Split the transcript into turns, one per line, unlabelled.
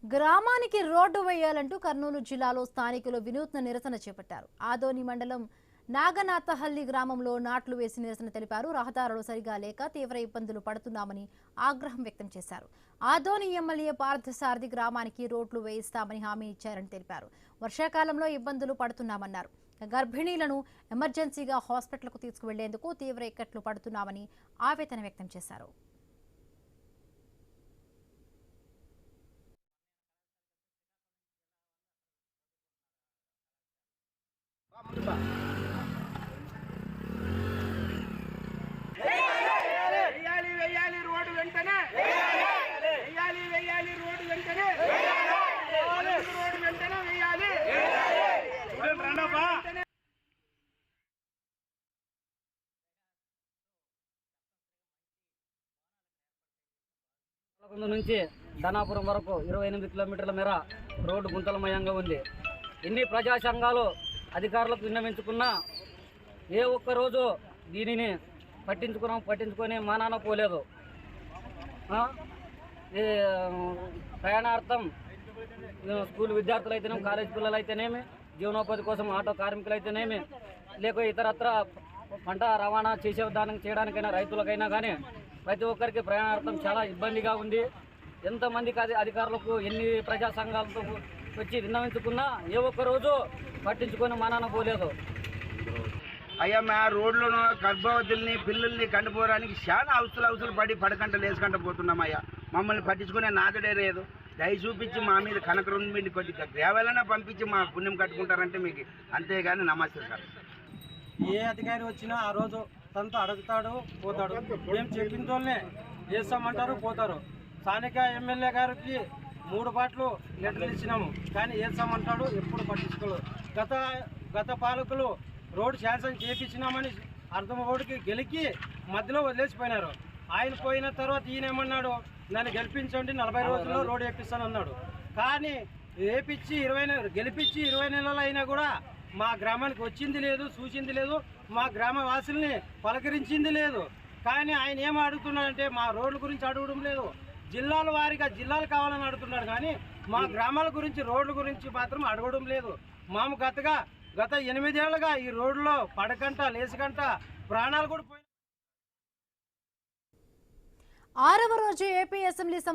గ్రామానికి రోడ్డు వేయాలంటూ కర్నూలు జిల్లాలో స్థానికులు వినూత్న నిరసన చేపట్టారు. ఆదోని మండలం నాగనాథహల్లి గ్రామంలో నాట్లు వేసి నిరసన తెలిపారు. రహదారులు సరిగా లేక తీవ్ర ఇబ్బందులు పడుతున్నామని ఆగ్రహం వ్యక్తం చేశారు. ఆదోని ఎమ్మెల్యే పార్థసారథి గ్రామానికి రోడ్లు వేయిస్తామని హామీ ఇచ్చారని తెలిపారు. వర్షాకాలంలో ఇబ్బందులు పడుతున్నామన్నారు. గర్భిణీలను ఎమర్జెన్సీగా హాస్పిటల్కు తీసుకువెళ్లేందుకు తీవ్ర ఇక్కట్లు పడుతున్నామని ఆవేదన వ్యక్తం చేశారు.
నుంచి ధనాపురం వరకు 28 కిలోమీటర్ల మేర రోడ్డు గుంతలమయంగా ఉంది. ఎన్ని ప్రజా సంఘాలు అధికారులకు విన్నవించుకున్నా ఏ ఒక్కరోజు దీనిని పట్టించుకొని మానాన పోలేదు. ప్రయాణార్థం స్కూల్ విద్యార్థులు అయితేనేమి, కాలేజ్ పిల్లలు అయితేనేమి, జీవనోపాధి కోసం ఆటో కార్మికులు అయితేనేమి, లేక ఇతరత్ర పంట రవాణా చేయడానికైనా రైతులకైనా కానీ ప్రతి ఒక్కరికి ప్రయాణార్థం చాలా ఇబ్బందిగా ఉంది. ఎంతమందికి అధికారులకు ఎన్ని ప్రజా సంఘాలతో వచ్చి విన్నవించుకున్నా ఏ ఒక్కరోజు పట్టించుకొని మానాన పోలేదు.
అయ్యా మా రోడ్లను గర్భవతుల్ని పిల్లల్ని కండిపోవడానికి చాలా అవసరాలు పడి పడకంట లేసుకంట పోతున్నాం. అయ్యా మమ్మల్ని పట్టించుకునే నాదుడే లేదు. దయ చూపించి మా మీద కనకరం మీద కొద్దిగా గ్రావెలైనా పంపించి మా పుణ్యం కట్టుకుంటారంటే మీకు అంతేగాని నమస్తే సార్.
ఏ అధికారి వచ్చినా ఆ రోజు తనతో అడుగుతాడు, పోతాడు. మేము చెప్పింతోనే వేస్తామంటారు, పోతారు. స్థానిక ఎమ్మెల్యే గారికి 3 పాటలు లెటర్లు ఇచ్చినాము, కానీ వేస్తామంటాడు, ఎప్పుడు పట్టించుకోలేదు. గత పాలకులు రోడ్డు శాంక్షన్ చేయించినామని అర్థం రోడ్డుకి గెలికి మధ్యలో వదిలేసిపోయినారు. ఆయన పోయిన తర్వాత ఈయన ఏమన్నాడు, నన్ను గెలిపించండి 40 రోజుల్లో రోడ్డు వేపిస్తానన్నాడు. కానీ గెలిపించి 20 నెలలు అయినా కూడా మా గ్రామానికి వచ్చింది లేదు, చూసింది లేదు, మా గ్రామ వాసుల్ని పలకరించింది లేదు. కానీ ఆయన ఏం అడుగుతున్నాడంటే మా రోడ్ల గురించి అడగడం లేదు, జిల్లాల వారీగా జిల్లాలు కావాలని అడుగుతున్నాడు. కానీ మా గ్రామాల గురించి రోడ్ల గురించి మాత్రం అడగడం లేదు. మాము గత 8 ఏళ్ళుగా ఈ రోడ్లో పడకంట లేసుకంట ప్రాణాలు కూడా పోయిన
6వ రోజు ఏపీ అసెంబ్లీ